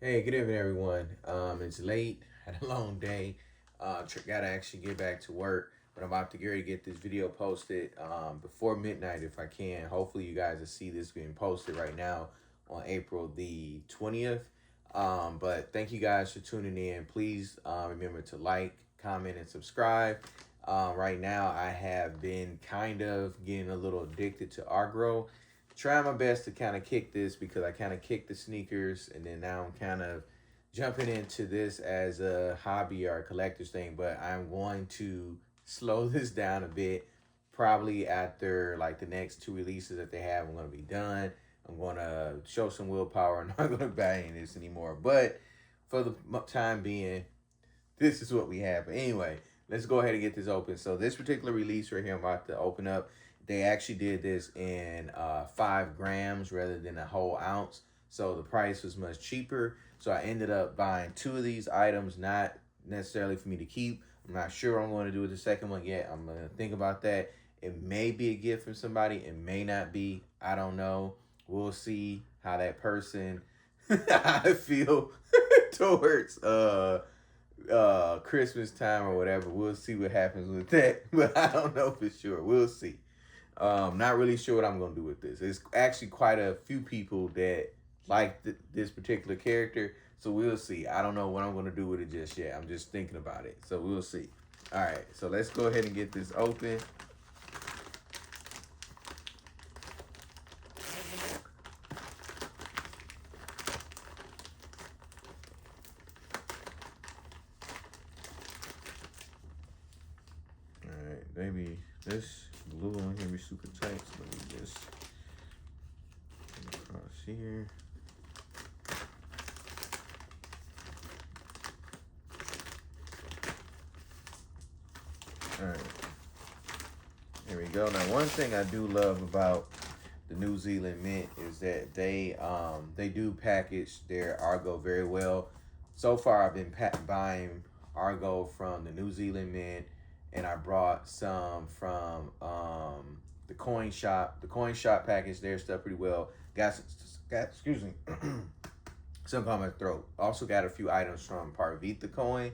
Hey, good evening, everyone. It's late, had a long day. Gotta actually get back to work, but I'm about to get ready to get this video posted before midnight if I can. Hopefully, you guys will see this being posted right now on April the 20th. But thank you guys for tuning in. Please remember to like, comment, and subscribe. Right now, I have been kind of getting a little addicted to Agro, trying my best to kind of kick this because I kind of kicked the sneakers and then now I'm kind of jumping into this as a hobby or a collector's thing. But I'm going to slow this down a bit. Probably after like the next two releases that they have, I'm going to be done. I'm going to show some willpower. I'm not going to buy any of this anymore. But for the time being, this is what we have. But anyway, let's go ahead and get this open. So this particular release right here, I'm about to open up. They actually did this in 5 grams rather than a whole ounce. So the price was much cheaper. So I ended up buying two of these items, not necessarily for me to keep. I'm not sure what I'm going to do with the second one yet. I'm going to think about that. It may be a gift from somebody. It may not be. I don't know. We'll see how that person I feel towards Christmas time or whatever. We'll see what happens with that. But I don't know for sure. We'll see. Not really sure what I'm gonna do with this. It's actually quite a few people that like this particular character, so we'll see. I don't know what I'm gonna do with it just yet. I'm just thinking about it, so we'll see. All right, so let's go ahead and get this open. All right, maybe this glue on here be super tight. So let me just get across here. All right, here we go. Now, one thing I do love about the New Zealand Mint is that they do package their Argo very well. So far, I've been buying Argo from the New Zealand Mint, and I brought some from the Coin Shop. The Coin Shop packaged their stuff pretty well. Got excuse me, something on my throat. Also got a few items from Parvita Coin,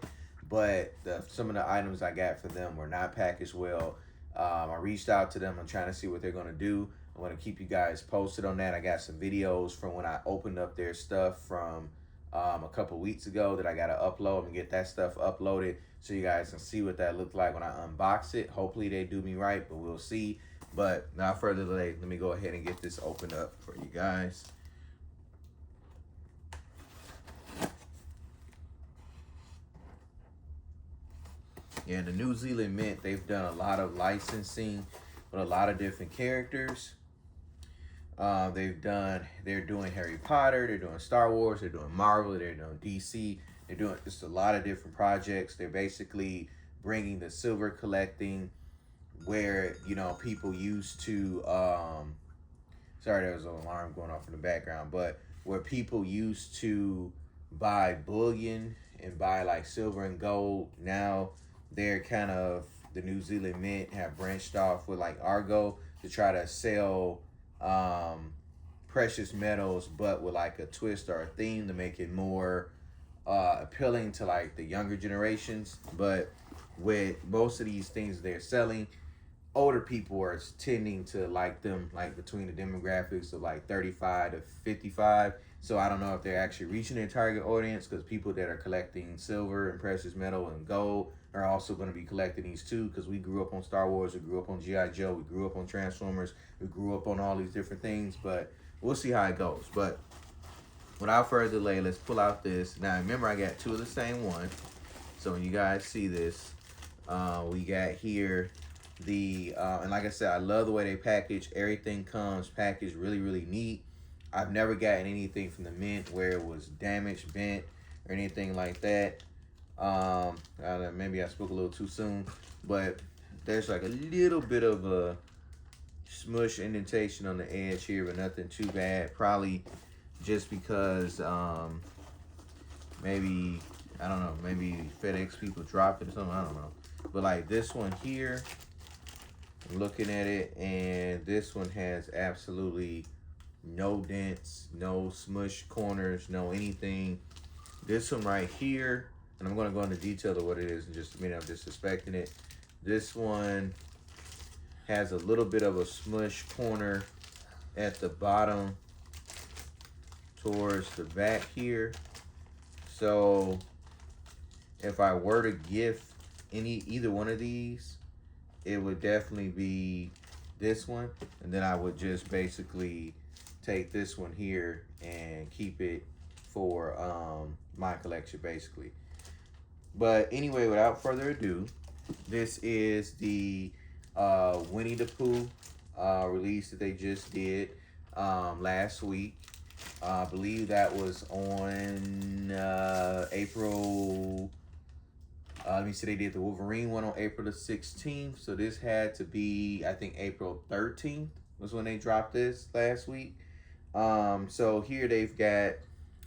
but some of the items I got for them were not packaged well. I reached out to them. I'm trying to see what they're going to do. I'm going to keep you guys posted on that. I got some videos from when I opened up their stuff from a couple weeks ago that I got to upload and get that stuff uploaded so you guys can see what that looked like when I unbox it. Hopefully they do me right, but we'll see. But without further delay, let me go ahead and get this opened up for you guys. Yeah, the New Zealand Mint, they've done a lot of licensing with a lot of different characters. They're doing Harry Potter, they're doing Star Wars, they're doing Marvel, they're doing DC. They're doing just a lot of different projects. They're basically bringing the silver collecting where, people used to, sorry, there was an alarm going off in the background, but where people used to buy bullion and buy like silver and gold. Now they're kind of, the New Zealand Mint have branched off with like Argo to try to sell precious metals, but with like a twist or a theme to make it more appealing to like the younger generations. But with most of these things they're selling, older people are tending to like them, like between the demographics of like 35 to 55. So I don't know if they're actually reaching their target audience, because people that are collecting silver and precious metal and gold are also going to be collecting these too, because we grew up on Star Wars, we grew up on G.I. Joe, we grew up on Transformers, we grew up on all these different things. But we'll see how it goes. But without further delay, let's pull out this. Now remember, I got two of the same one, so when you guys see this, we got here and like I said, I love the way they package. Everything comes packaged really, really neat. I've never gotten anything from the Mint where it was damaged, bent, or anything like that. Maybe I spoke a little too soon, but there's like a little bit of a smush indentation on the edge here, but nothing too bad. Probably just because maybe, I don't know, maybe FedEx people dropped it or something, I don't know. But like this one here, I'm looking at it, and this one has absolutely No dents, no smush corners, no anything. This one right here, and I'm going to go into detail of what it is in just a minute. I'm just suspecting it. This one has a little bit of a smush corner at the bottom towards the back here. So if I were to gift either one of these, it would definitely be this one, and then I would just basically take this one here and keep it for my collection basically. But anyway, without further ado, this is the Winnie the Pooh release that they just did last week. I believe that was on April. Let me see, they did the Wolverine one on April the 16th. So this had to be, I think, April 13th was when they dropped this last week. So here they've got,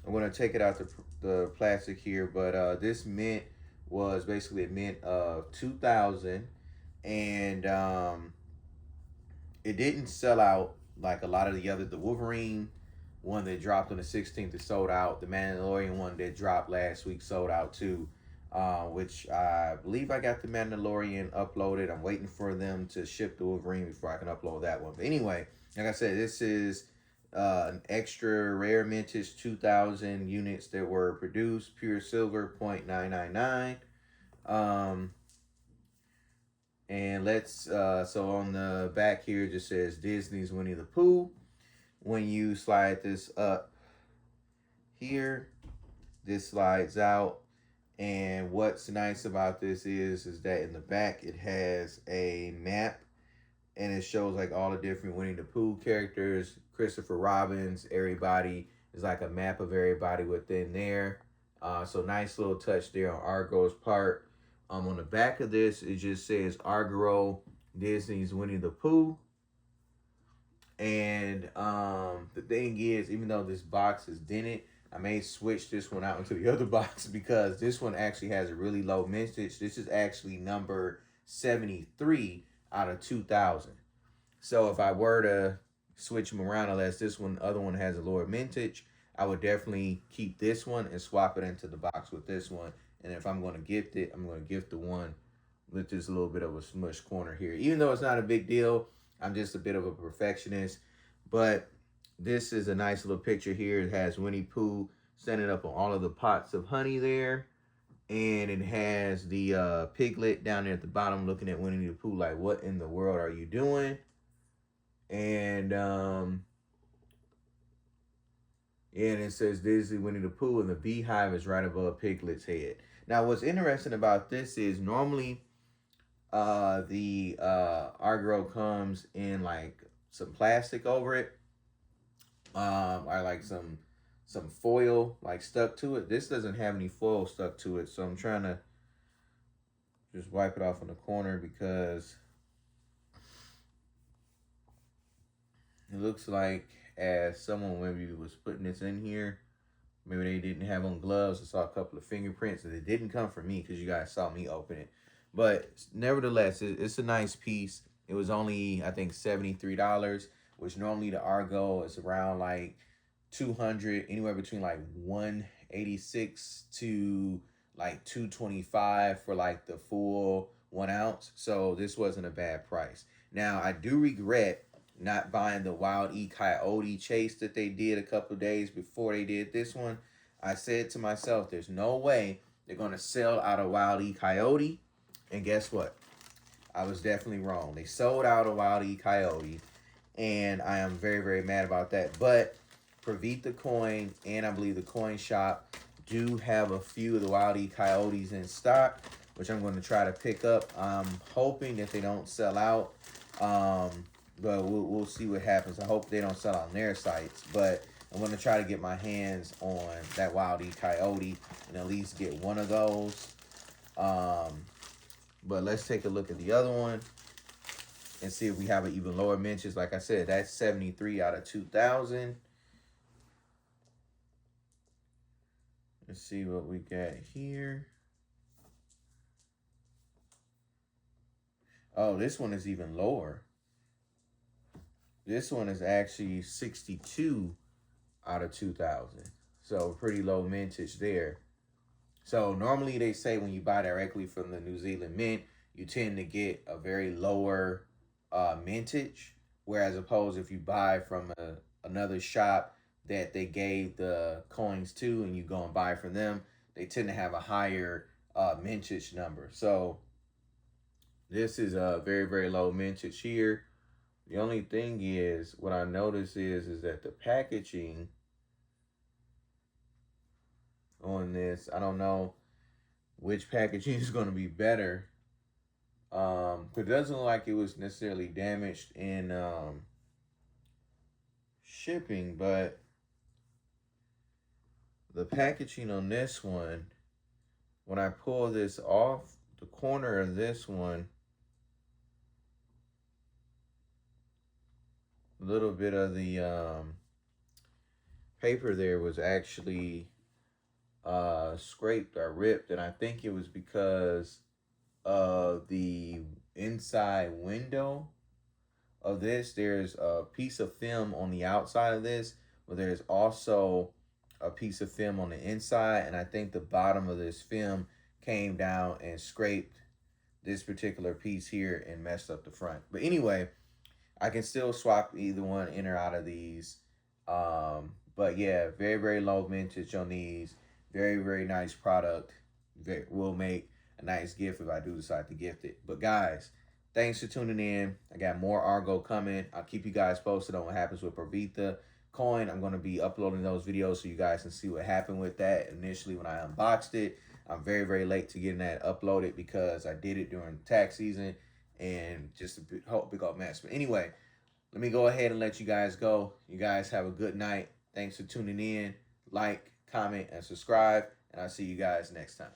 I'm going to take it out the plastic here, but this mint was basically a mint of 2,000. And it didn't sell out like a lot of the Wolverine one that dropped on the 16th is sold out. The Mandalorian one that dropped last week sold out too. Which I believe I got the Mandalorian uploaded. I'm waiting for them to ship the Wolverine before I can upload that one. But anyway, like I said, this is an extra rare vintage 2,000 units that were produced, pure silver, 0.999. And let's, so on the back here, it just says Disney's Winnie the Pooh. When you slide this up here, this slides out. And what's nice about this is that in the back, it has a map. And it shows like all the different Winnie the Pooh characters, Christopher Robbins, everybody. Is like a map of everybody within there. So nice little touch there on Argo's part. On the back of this, it just says Agoro, Disney's Winnie the Pooh. And the thing is, even though this box is dented, I may switch this one out into the other box because this one actually has a really low mintage. This is actually number 73 out of 2,000. So if I were to switch them around, unless this other one has a lower mintage, I would definitely keep this one and swap it into the box with this one. And if I'm going to gift it, I'm going to gift the one with this little bit of a smush corner here. Even though it's not a big deal, I'm just a bit of a perfectionist. But this is a nice little picture here. It has Winnie Pooh standing up on all of the pots of honey there. And it has the piglet down there at the bottom looking at Winnie the Pooh like, what in the world are you doing? And yeah, and it says Disney Winnie the Pooh, and the beehive is right above Piglet's head. Now, what's interesting about this is normally the Agoro comes in like some plastic over it, or like some foil like stuck to it. This doesn't have any foil stuck to it, so I'm trying to just wipe it off on the corner because it looks like as someone maybe was putting this in here, maybe they didn't have on gloves. I saw a couple of fingerprints, and it didn't come from me because you guys saw me open it. But nevertheless, it's a nice piece. It was only, I think, $73, which normally the Argo is around like 200, anywhere between like 186 to like 225 for like the full 1 ounce. So this wasn't a bad price. Now, I do regret not buying the Wild E. Coyote chase that they did a couple days before they did this one. I said to myself, there's no way they're going to sell out of Wild E. Coyote. And guess what? I was definitely wrong. They sold out of Wild E. Coyote. And I am very, very mad about that. But Pravita Coin and I believe the Coin Shop do have a few of the Wild E. Coyotes in stock, which I'm going to try to pick up. I'm hoping that they don't sell out. But we'll see what happens. I hope they don't sell on their sites. But I'm going to try to get my hands on that Wild E. Coyote and at least get one of those. But let's take a look at the other one and see if we have an even lower mintage. Like I said, that's 73 out of 2,000. Let's see what we got here. Oh, this one is even lower. this one is actually 62 out of 2,000. So pretty low mintage there. So normally they say when you buy directly from the New Zealand Mint, you tend to get a very lower mintage. Whereas opposed if you buy from another shop that they gave the coins to and you go and buy from them, they tend to have a higher mintage number. So this is a very, very low mintage here. The only thing is, what I notice is that the packaging on this, I don't know which packaging is going to be better. It doesn't look like it was necessarily damaged in shipping, but the packaging on this one, when I pull this off, the corner of this one, a little bit of the paper there was actually scraped or ripped, and I think it was because of the inside window of this. There's a piece of film on the outside of this, but there's also a piece of film on the inside, and I think the bottom of this film came down and scraped this particular piece here and messed up the front. But anyway, I can still swap either one in or out of these. But yeah, very, very low vintage on these. Very, very nice product. Will make a nice gift if I do decide to gift it. But guys, thanks for tuning in. I got more Argo coming. I'll keep you guys posted on what happens with Provita coin. I'm going to be uploading those videos so you guys can see what happened with that initially when I unboxed it. I'm very, very late to getting that uploaded because I did it during tax season and just a big old mess. But anyway, let me go ahead and let you guys go. You guys have a good night. Thanks for tuning in. Like, comment, and subscribe. And I'll see you guys next time.